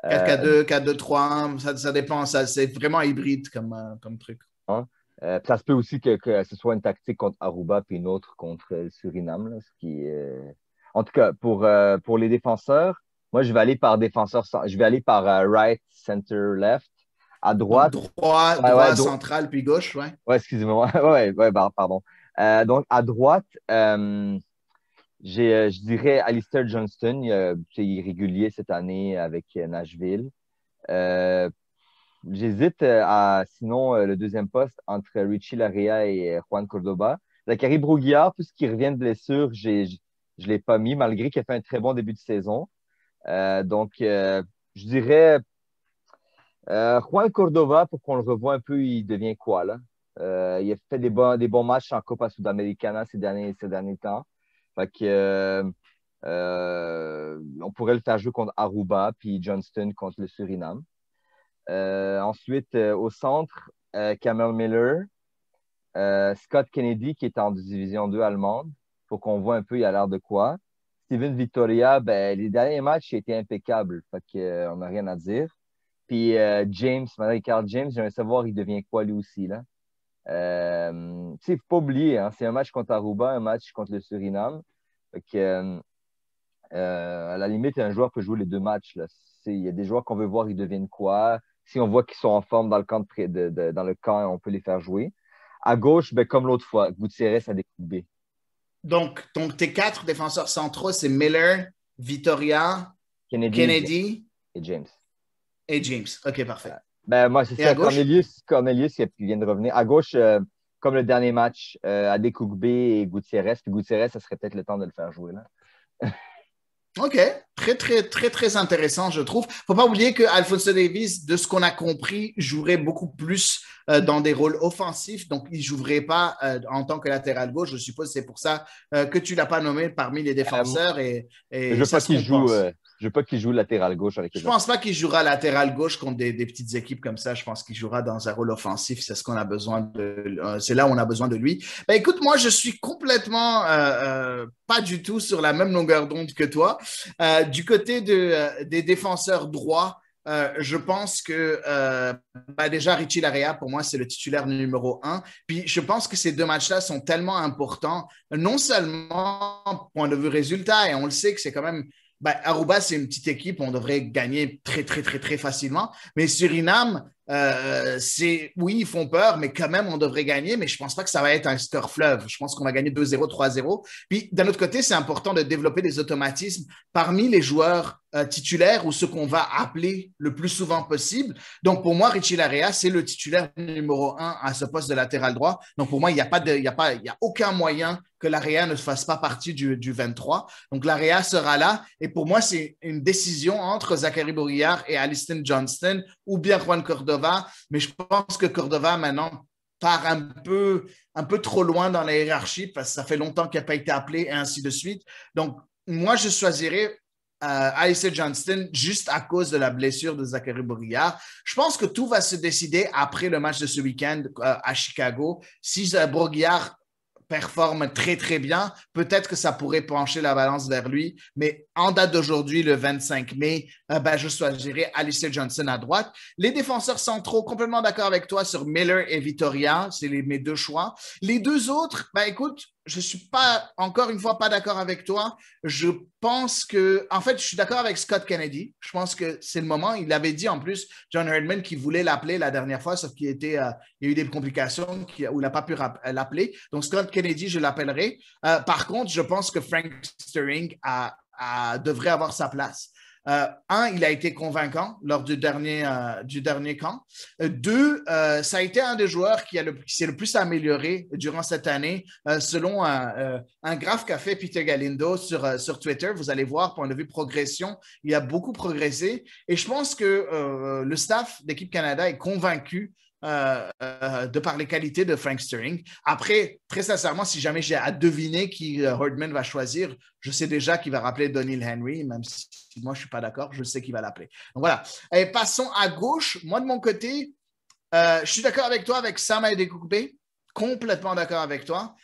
4-4-2, 4-2-3-1, ça dépend. C'est vraiment hybride comme truc. Hein. Ça se peut aussi que ce soit une tactique contre Aruba puis une autre contre le Suriname. Là, En tout cas, pour les défenseurs, moi, je vais aller par je vais aller par right, center, left. À Donc, droite, droit central, puis gauche, ouais. Ouais, excusez-moi. Ouais, pardon. Donc, à droite, je dirais Alistair Johnston. C'est irrégulier cette année avec Nashville. Euh, J'hésite sinon, le deuxième poste entre Richie Larea et Juan Cordoba. Zachary Broguillard, puisqu'il revient de blessure, je ne l'ai pas mis, malgré qu'il a fait un très bon début de saison. Donc, je dirais Juan Cordova, pour qu'on le revoie un peu, il devient quoi, là? Il a fait des bons matchs en Copa Sudamericana ces derniers temps. Fait que, on pourrait le faire jouer contre Aruba, puis Johnston contre le Suriname. Ensuite, au centre, Kamel Miller, Scott Kennedy, qui est en division 2 allemande, pour qu'on voit un peu, il a l'air de quoi. Steven Victoria, ben, les derniers matchs, il a été impeccable. Fait que, on n'a rien à dire. Puis James, Carl James, j'aimerais savoir, il devient quoi lui aussi, là. Il ne faut pas oublier, hein, c'est un match contre Aruba, un match contre le Suriname. Fait que, à la limite, un joueur peut jouer les 2 matchs. Là. Il y a des joueurs qu'on veut voir, ils deviennent quoi. Si on voit qu'ils sont en forme dans le camp, dans le camp, on peut les faire jouer. À gauche, ben, comme l'autre fois, Gutiérrez a des coups de B. Donc, tes 4 défenseurs centraux, c'est Miller, Vitoria, Kennedy et James. Et James. OK, parfait. Ben, moi, c'est et ça. Cornelius qui vient de revenir. À gauche, comme le dernier match, Adekugbe et Gutiérrez. Puis Gutiérrez, ça serait peut-être le temps de le faire jouer, là. OK. Très, très, très, très intéressant, je trouve. Faut pas oublier que Alphonso Davies, de ce qu'on a compris, jouerait beaucoup plus dans des rôles offensifs. Donc, il ne jouerait pas en tant que latéral gauche. Je suppose que c'est pour ça que tu ne l'as pas nommé parmi les défenseurs. Je veux pas qu'il joue latéral gauche avec les Je pense pas qu'il jouera latéral gauche contre des petites équipes comme ça. Je pense qu'il jouera dans un rôle offensif. C'est ce qu'on a besoin c'est là où on a besoin de lui. Ben, écoute, moi, je suis complètement pas du tout sur la même longueur d'onde que toi. Du côté des défenseurs droits, je pense que déjà Richie Larea, pour moi, c'est le titulaire numéro 1. Puis je pense que ces 2 matchs-là sont tellement importants, non seulement point de vue résultat, et on le sait que c'est quand même ben, Aruba, c'est une petite équipe, on devrait gagner très, très, très, très facilement. Mais Suriname, oui, ils font peur, mais quand même, on devrait gagner. Mais je ne pense pas que ça va être un score fleuve. Je pense qu'on va gagner 2-0, 3-0. Puis, d'un autre côté, c'est important de développer des automatismes parmi les joueurs titulaires ou ceux qu'on va appeler le plus souvent possible. Donc, pour moi, Richie Larea, c'est le titulaire numéro 1 à ce poste de latéral droit. Donc, pour moi, il n'y a aucun moyen que Larea ne fasse pas partie du 23. Donc, Larea sera là. Et pour moi, c'est une décision entre Zachary Broguillard et Alistair Johnston ou bien Juan Cordova. Mais je pense que Cordova, maintenant, part un peu trop loin dans la hiérarchie parce que ça fait longtemps qu'il n'a pas été appelé et ainsi de suite. Donc, moi, je choisirais Alistair Johnston juste à cause de la blessure de Zachary Broguillard. Je pense que tout va se décider après le match de ce week-end à Chicago. Si Broguillard performe très, très bien, peut-être que ça pourrait pencher la balance vers lui. Mais en date d'aujourd'hui, le 25 mai, je choisirais Alistair Johnston à droite. Les défenseurs centraux, complètement d'accord avec toi sur Miller et Vitoria. C'est mes 2 choix. Les 2 autres, écoute, je ne suis pas, encore une fois, pas d'accord avec toi. Je pense que, en fait, je suis d'accord avec Scott Kennedy. Je pense que c'est le moment. Il avait dit en plus, John Herdman, qu'il voulait l'appeler la dernière fois, sauf qu'il il y a eu des complications où il n'a pas pu l'appeler. Donc, Scott Kennedy, je l'appellerai. Par contre, je pense que Frank Stirring devrait avoir sa place. Il a été convaincant lors du dernier camp. 2, ça a été un des joueurs qui s'est le plus amélioré durant cette année, selon un graphe qu'a fait Peter Galindo sur Twitter. Vous allez voir, point de vue progression, il a beaucoup progressé. Et je pense que le staff d'Équipe Canada est convaincu de par les qualités de Frank Stirring. Après, très sincèrement, si jamais j'ai à deviner qui Herdman va choisir, je sais déjà qu'il va rappeler Donald Henry, même si moi je ne suis pas d'accord, je sais qu'il va l'appeler. Donc voilà. Et passons à gauche. Moi, de mon côté, je suis d'accord avec toi avec Sam Adekugbe. Complètement d'accord avec toi.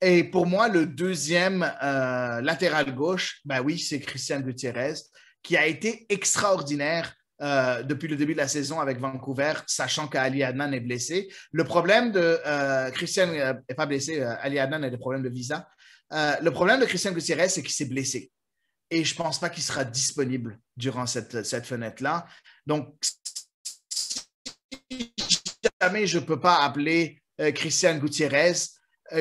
Et pour moi, le deuxième latéral gauche, ben oui, c'est Christian Gutiérrez, qui a été extraordinaire depuis le début de la saison avec Vancouver, sachant qu'Ali Adnan est blessé. Le problème de Christian n'est pas blessé, Ali Adnan a des problèmes de visa. Le problème de Christian Gutiérrez, c'est qu'il s'est blessé. Et je ne pense pas qu'il sera disponible durant cette fenêtre-là. Donc, si jamais je ne peux pas appeler Christian Gutiérrez,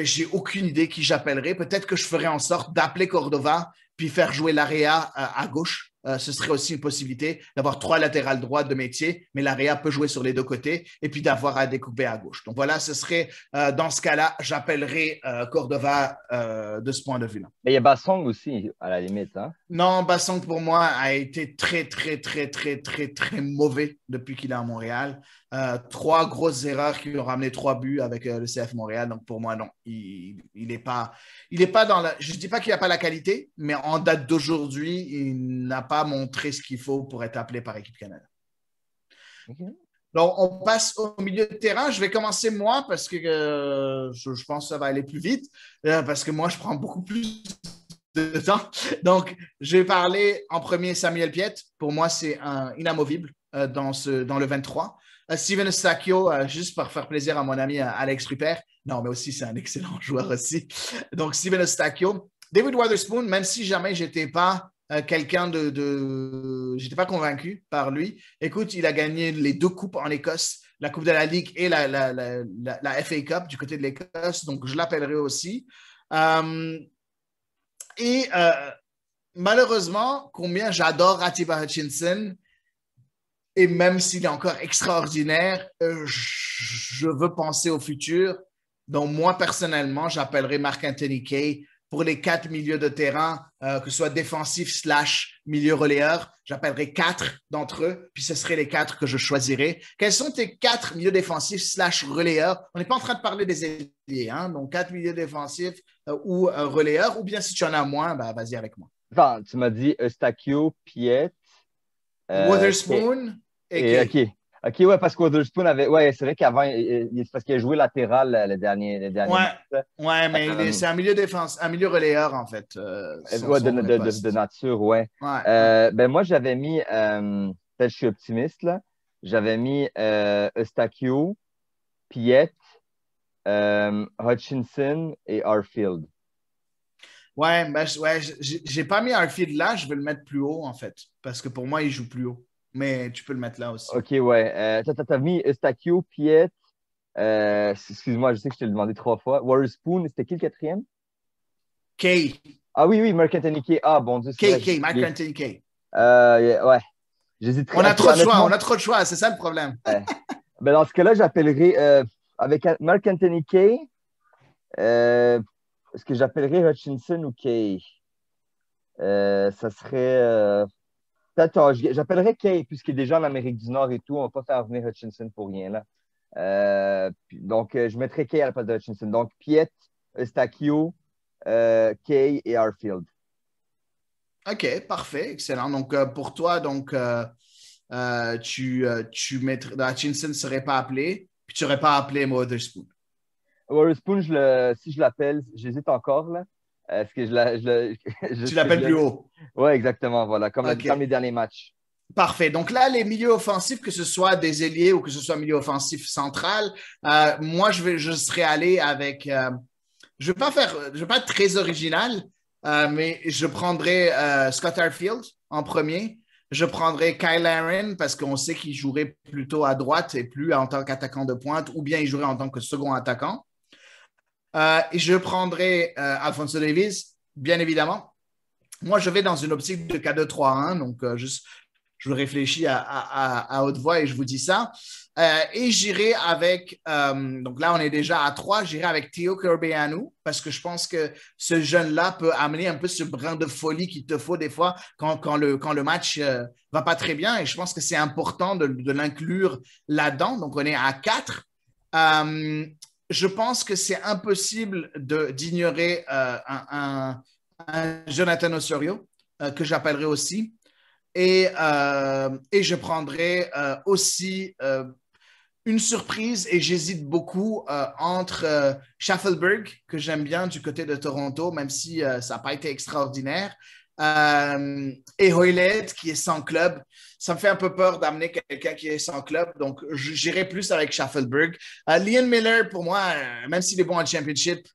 j'ai aucune idée qui j'appellerai. Peut-être que je ferai en sorte d'appeler Cordova puis faire jouer l'Area à gauche. Ce serait aussi une possibilité d'avoir 3 latérales droites de métier, mais l'Area peut jouer sur les 2 côtés et puis d'avoir à découper à gauche. Donc voilà, ce serait dans ce cas-là, j'appellerai Cordova de ce point de vue-là. Mais il y a Bassong aussi, à la limite. Hein? Non, Bassong pour moi a été très, très, très, très, très, très mauvais depuis qu'il est à Montréal. 3 grosses erreurs qui lui ont ramené 3 buts avec le CF Montréal. Donc pour moi, non, il n'est pas dans la. Je ne dis pas qu'il n'a pas la qualité, mais en date d'aujourd'hui, il n'a pas montré ce qu'il faut pour être appelé par Équipe Canada. Okay. Donc, on passe au milieu de terrain. Je vais commencer moi parce que je pense que ça va aller plus vite. Parce que moi, je prends beaucoup plus de temps. Donc, je vais parler en premier Samuel Piette. Pour moi, c'est un inamovible dans le 23. Steven Eustáquio, juste pour faire plaisir à mon ami Alex Rupert. Non, mais aussi, c'est un excellent joueur aussi. Donc, Steven Eustáquio. David Wotherspoon, même si jamais je n'étais pas quelqu'un j'étais pas convaincu par lui. Écoute, il a gagné les 2 coupes en Écosse, la Coupe de la Ligue et la FA Cup du côté de l'Écosse. Donc, je l'appellerai aussi. Malheureusement, combien j'adore Atiba Hutchinson, et même s'il est encore extraordinaire, je veux penser au futur. Donc, moi, personnellement, j'appellerai Marc-Anthony Kaye pour les 4 milieux de terrain, que ce soit défensif / milieu relayeur. J'appellerai 4 d'entre eux, puis ce seraient les 4 que je choisirais. Quels sont tes 4 milieux défensifs / relayeurs? On n'est pas en train de parler des ailiers, hein? Donc 4 milieux défensifs ou relayeurs, ou bien si tu en as moins, bah, vas-y avec moi. Enfin, tu m'as dit Eustáquio, Piette, Wotherspoon et Kaye. OK, ouais, parce que Wotherspoon avait. Ouais, c'est vrai qu'avant, c'est parce qu'il a joué latéral le dernier ouais, mais c'est un milieu défense, un milieu relayeur, en fait. De nature, ouais. Ben moi, j'avais mis, peut-être je suis optimiste, là. J'avais mis Eustáquio, Piette, Hutchinson et Arfield. Ouais, j'ai pas mis Arfield là, je vais le mettre plus haut, en fait, parce que pour moi, il joue plus haut. Mais tu peux le mettre là aussi. OK, ouais. T'as mis Eustáquio, Piette. Excuse-moi, je sais que je t'ai demandé 3 fois. Wotherspoon, c'était qui le 4e? Kaye. Ah oui, Marc-Anthony Kaye. Ah, bon Dieu. Kaye, Marc-Anthony Kaye. Ouais. J'hésite. On a trop de choix, c'est ça le problème. Ben, dans ce cas-là, j'appellerai, avec Marc-Anthony Kaye, est-ce que j'appellerai Hutchinson ou Kaye? Ça serait... Peut-être, j'appellerais Kaye, puisqu'il est déjà en Amérique du Nord et tout. On ne va pas faire venir Hutchinson pour rien, là. Donc, je mettrais Kaye à la place de Hutchinson. Donc, Piette, Eustáquio, Kaye et Arfield. OK, parfait, excellent. Donc, pour toi, donc, tu mettrais... Hutchinson ne serait pas appelé, puis tu n'aurais pas appelé Wotherspoon. Wotherspoon, si je l'appelle, j'hésite encore, là. Est-ce que tu l'appelles plus haut? Oui, exactement, voilà, comme dans les derniers matchs. Parfait. Donc là, les milieux offensifs, que ce soit des ailiers ou que ce soit milieu offensif central, moi, je serais allé avec... je ne vais pas être très original, mais je prendrais Scott Arfield en premier. Je prendrais Kyle Aaron parce qu'on sait qu'il jouerait plutôt à droite et plus en tant qu'attaquant de pointe, ou bien il jouerait en tant que second attaquant. Et je prendrai Alphonso Davies, bien évidemment. Moi, je vais dans une optique de 4-2-3-1, donc je réfléchis à haute voix et je vous dis ça. Et j'irai avec, donc là, on est déjà à 3, j'irai avec Théo Corbeanu parce que je pense que ce jeune-là peut amener un peu ce brin de folie qu'il te faut des fois quand le match va pas très bien. Et je pense que c'est important de l'inclure là-dedans. Donc, on est à 4. Je pense que c'est impossible d'ignorer un Jonathan Osorio, que j'appellerai aussi. Et je prendrai aussi une surprise et j'hésite beaucoup entre Schaffelberg, que j'aime bien du côté de Toronto, même si ça n'a pas été extraordinaire, et Hoylett, qui est sans club. Ça me fait un peu peur d'amener quelqu'un qui est sans club, donc j'irai plus avec Schaffelberg. Liam Miller, pour moi, même s'il est bon en championship,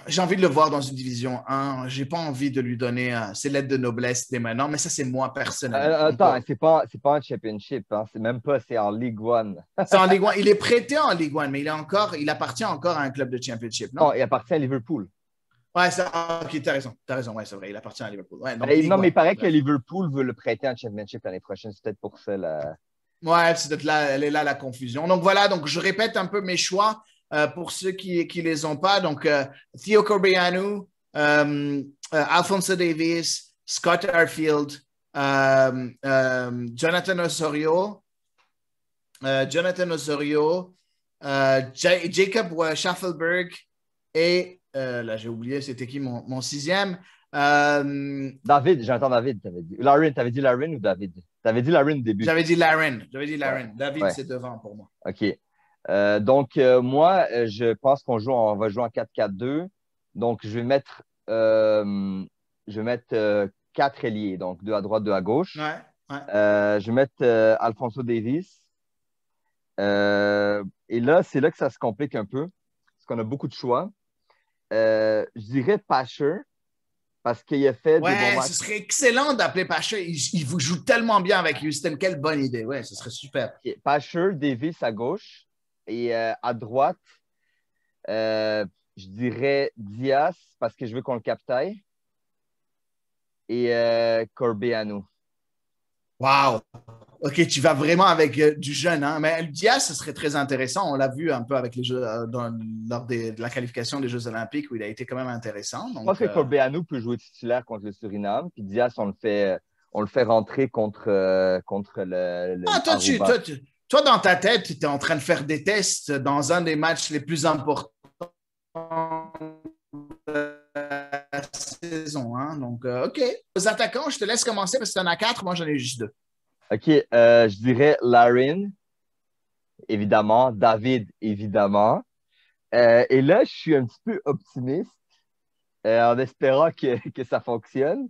j'ai envie de le voir dans une division 1. J'ai pas envie de lui donner ses lettres de noblesse dès maintenant, mais ça, c'est moi personnellement. Donc, Attends, c'est pas un championship, hein, c'est même pas, c'est en League One. c'est en Ligue 1. Il est prêté en Ligue 1, mais il appartient encore à un club de championship, non? Non, il appartient à Liverpool. Ouais, ok, t'as raison. T'as raison, ouais, c'est vrai. Il appartient à Liverpool. Ouais, donc Non, mais il paraît que bref. Liverpool veut le prêter en championship l'année prochaine. C'est peut-être pour ça. Là. Ouais, c'est peut-être là, elle est là la confusion. Donc voilà, donc je répète un peu mes choix pour ceux qui les ont pas. Donc Theo Corbeanu, Alphonso Davies, Scott Arfield, Jonathan Osorio, Jacob Schaffelberg et là j'ai oublié c'était qui mon sixième. David, j'entends David, t'avais dit. Lauren, t'avais dit Lauren ou David? T'avais dit Lauren au début. J'avais dit Laren. Ouais. David, Ouais. c'est devant pour moi. OK. Donc, moi, je pense on va jouer en 4-4-2. Donc, je vais mettre 4 ailiers. Donc, 2 à droite, 2 à gauche. Ouais, ouais. Je vais mettre Alfonso Davies. Et là, c'est là que ça se complique un peu, parce qu'on a beaucoup de choix. Je dirais Pasher, parce qu'il a fait des bons Ouais, ce matchs. serait excellent d'appeler Pacha. Il vous joue tellement bien avec Houston. Quelle bonne idée. Ouais, ce serait super. Okay. Pasher, Davis à gauche. Et à droite, je dirais Diaz, parce que je veux qu'on le captaille. Et Corbeanu. Wow. OK, tu vas vraiment avec du jeune, hein? Mais le Diaz, ce serait très intéressant. On l'a vu un peu avec les Jeux, lors de la qualification des Jeux Olympiques où il a été quand même intéressant. Je pense Donc, que Corbeanu peut jouer titulaire contre le Suriname. Puis Diaz, on le fait rentrer contre le ah, Aruba. toi, dans ta tête, tu es en train de faire des tests dans un des matchs les plus importants de la saison. Hein? Donc, OK. Aux attaquants, je te laisse commencer parce que tu en as 4. Moi, j'en ai juste 2. OK, je dirais Larin, évidemment. David, évidemment. Et là, je suis un petit peu optimiste en espérant que ça fonctionne.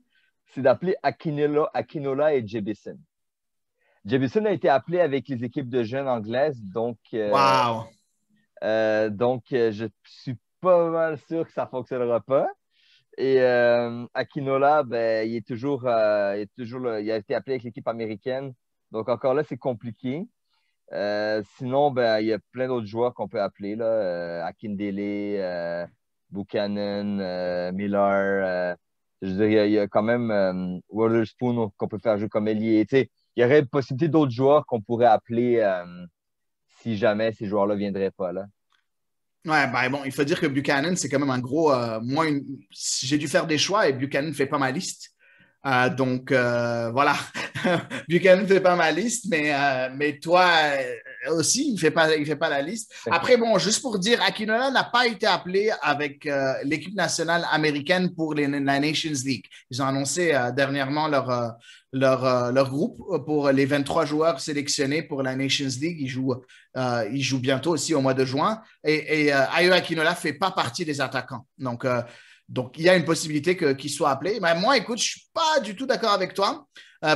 C'est d'appeler Akinola et Jebison. Jebison a été appelé avec les équipes de jeunes anglaises, Wow. Je suis pas mal sûr que ça ne fonctionnera pas. Et Akinola, ben, il a été appelé avec l'équipe américaine. Donc encore là, c'est compliqué. Sinon, ben, il y a plein d'autres joueurs qu'on peut appeler, là. Akindele, Buchanan, Miller. Je veux dire, il y a quand même Waterspoon qu'on peut faire jouer comme ailier. Tu sais, il y aurait possibilité d'autres joueurs qu'on pourrait appeler si jamais ces joueurs-là ne viendraient pas là. Ouais, ben bon, il faut dire que Buchanan, c'est quand même un gros. Moi, j'ai dû faire des choix et Buchanan ne fait pas ma liste. Donc, voilà. Buchanan ne fait pas ma liste, mais toi aussi, il fait pas la liste. Après, bon, juste pour dire, Akinola n'a pas été appelé avec l'équipe nationale américaine pour la Nations League. Ils ont annoncé dernièrement leur groupe pour les 23 joueurs sélectionnés pour la Nations League. Ils jouent bientôt aussi au mois de juin. Et Ayo Akinola ne fait pas partie des attaquants. Donc, il y a une possibilité qu'il soit appelé. Mais moi, écoute, je ne suis pas du tout d'accord avec toi.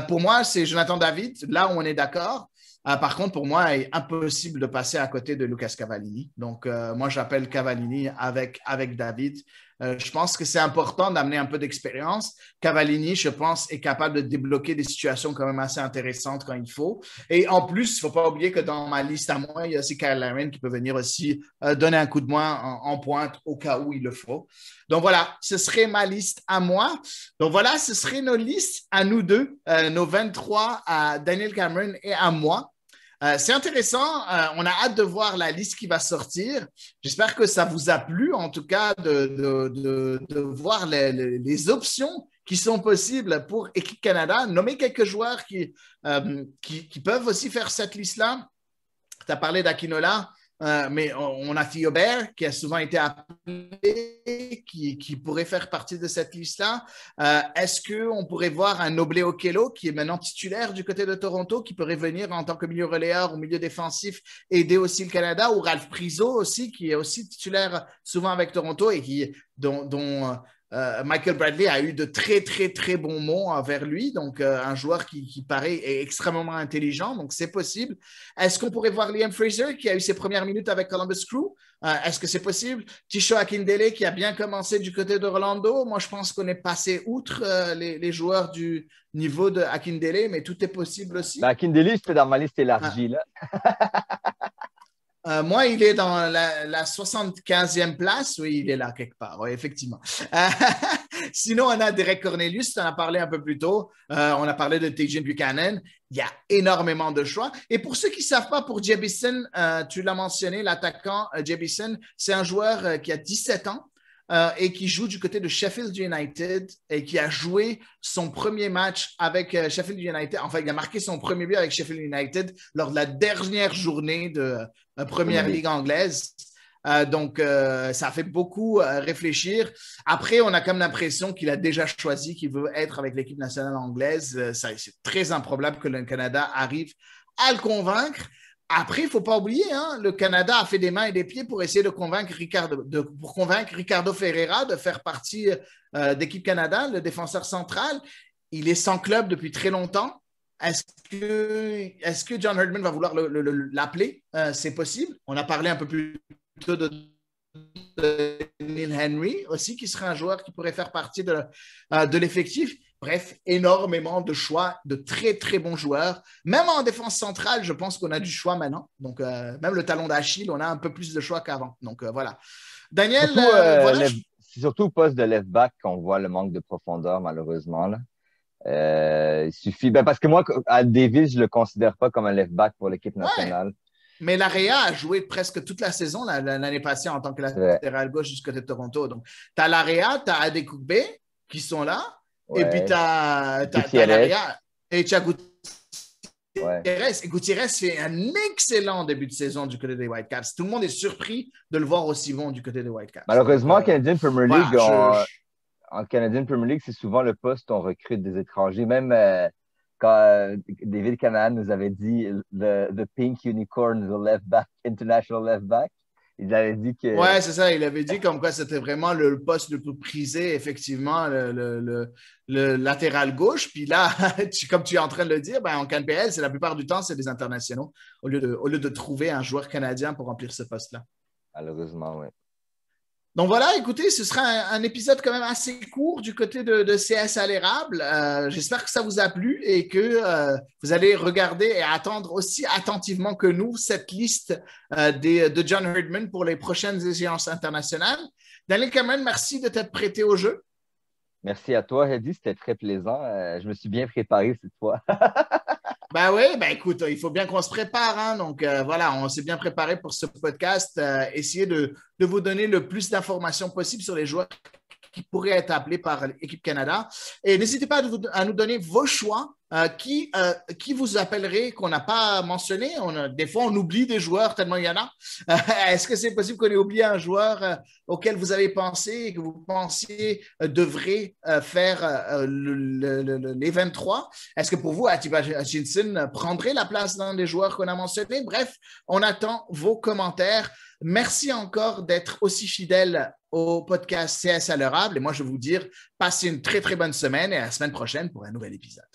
Pour moi, c'est Jonathan David. Là où on est d'accord. Par contre, pour moi, il est impossible de passer à côté de Lucas Cavallini. Donc, moi, j'appelle Cavallini avec David. Je pense que c'est important d'amener un peu d'expérience. Cavallini, je pense, est capable de débloquer des situations quand même assez intéressantes quand il faut. Et en plus, il ne faut pas oublier que dans ma liste à moi, il y a aussi Kyle Larin qui peut venir aussi donner un coup de main en pointe au cas où il le faut. Donc voilà, ce serait ma liste à moi. Donc voilà, ce serait nos listes à nous deux, nos 23 à Daniel Cameron et à moi. C'est intéressant. On a hâte de voir la liste qui va sortir. J'espère que ça vous a plu, en tout cas, de voir les options qui sont possibles pour Équipe Canada. Nommer quelques joueurs qui peuvent aussi faire cette liste-là. Tu as parlé d'Akinola. mais on a Theo Bair qui a souvent été appelé, qui pourrait faire partie de cette liste-là. Est-ce qu'on pourrait voir un Noble Okello qui est maintenant titulaire du côté de Toronto, qui pourrait venir en tant que milieu relayeur ou milieu défensif aider aussi le Canada, ou Ralph Priso aussi, qui est aussi titulaire souvent avec Toronto et dont Michael Bradley a eu de très, très, très bons mots envers lui. Donc, un joueur qui paraît extrêmement intelligent. Donc, c'est possible. Est-ce qu'on pourrait voir Liam Fraser qui a eu ses premières minutes avec Columbus Crew? Est-ce que c'est possible? Tisho Akindele qui a bien commencé du côté d'Orlando. Moi, je pense qu'on est passé outre les joueurs du niveau de Akindele, mais tout est possible aussi. Akindele, c'était dans ma liste élargie, là. Moi, il est dans la 75e place. Oui, il est là quelque part. Oui, effectivement. Sinon, on a Derek Cornelius. Tu en as parlé un peu plus tôt. On a parlé de Tajon Buchanan. Il y a énormément de choix. Et pour ceux qui ne savent pas, pour Jebison, tu l'as mentionné, l'attaquant Jebison, c'est un joueur qui a 17 ans. Et qui joue du côté de Sheffield United et qui a joué son premier match avec Sheffield United. Enfin, il a marqué son premier but avec Sheffield United lors de la dernière journée de Première Ligue anglaise. Donc, ça fait beaucoup réfléchir. Après, on a comme l'impression qu'il a déjà choisi qu'il veut être avec l'équipe nationale anglaise. C'est très improbable que le Canada arrive à le convaincre. Après, il ne faut pas oublier, le Canada a fait des mains et des pieds pour essayer de convaincre Ricardo Ferreira de faire partie d'équipe Canada, le défenseur central. Il est sans club depuis très longtemps. Est-ce que John Herdman va vouloir l'appeler? C'est possible. On a parlé un peu plus tôt de Neil Henry aussi, qui serait un joueur qui pourrait faire partie de l'effectif. Bref, énormément de choix, de très, très bons joueurs. Même en défense centrale, je pense qu'on a du choix maintenant. Donc, même le talon d'Achille, on a un peu plus de choix qu'avant. Donc, voilà. Daniel, c'est surtout au poste de left-back qu'on voit le manque de profondeur, malheureusement. Là. Il suffit... parce que moi, à Davis, je ne le considère pas comme un left-back pour l'équipe nationale. Ouais. Mais l'Area a joué presque toute la saison l'année passée en tant que latéral gauche du côté de Toronto. Donc, tu as l'Area, tu as Adekugbe qui sont là. Ouais. Et puis, tu as l'Area et tu as Gutiérrez. Ouais. Et Gutiérrez fait un excellent début de saison du côté des Whitecaps. Tout le monde est surpris de le voir aussi bon du côté des Whitecaps. Malheureusement, en Canadian Premier League, en Canadian Premier League, c'est souvent le poste où on recrute des étrangers. Même quand David Canahan nous avait dit the Pink Unicorn, the left back, international left back, il avait dit que... Ouais, c'est ça. Il avait dit comme quoi c'était vraiment le poste le plus prisé, effectivement, le latéral gauche. Puis là, comme tu es en train de le dire, en CanPL, c'est la plupart du temps, c'est des internationaux au lieu de trouver un joueur canadien pour remplir ce poste-là. Malheureusement, oui. Donc voilà, écoutez, ce sera un épisode quand même assez court du côté de CS à l'érable. J'espère que ça vous a plu et que vous allez regarder et attendre aussi attentivement que nous cette liste de John Herdman pour les prochaines échéances internationales. Daniel Cameron, merci de t'être prêté au jeu. Merci à toi, Hedy, c'était très plaisant. Je me suis bien préparé cette fois. Ben oui, écoute, il faut bien qu'on se prépare. Donc, voilà, on s'est bien préparé pour ce podcast. Essayer de vous donner le plus d'informations possible sur les joueurs qui pourraient être appelés par l'équipe Canada. Et n'hésitez pas à nous donner vos choix. Qui vous appellerait qu'on n'a pas mentionné? Des fois, on oublie des joueurs tellement il y en a. Est-ce que c'est possible qu'on ait oublié un joueur auquel vous avez pensé et que vous pensiez devrait faire les 23? Est-ce que pour vous, Atiba Hutchinson prendrait la place dans les joueurs qu'on a mentionnés? Bref, on attend vos commentaires. Merci encore d'être aussi fidèle au podcast CS à l'érable. Et moi, je vais vous dire, passez une très, très bonne semaine et à la semaine prochaine pour un nouvel épisode.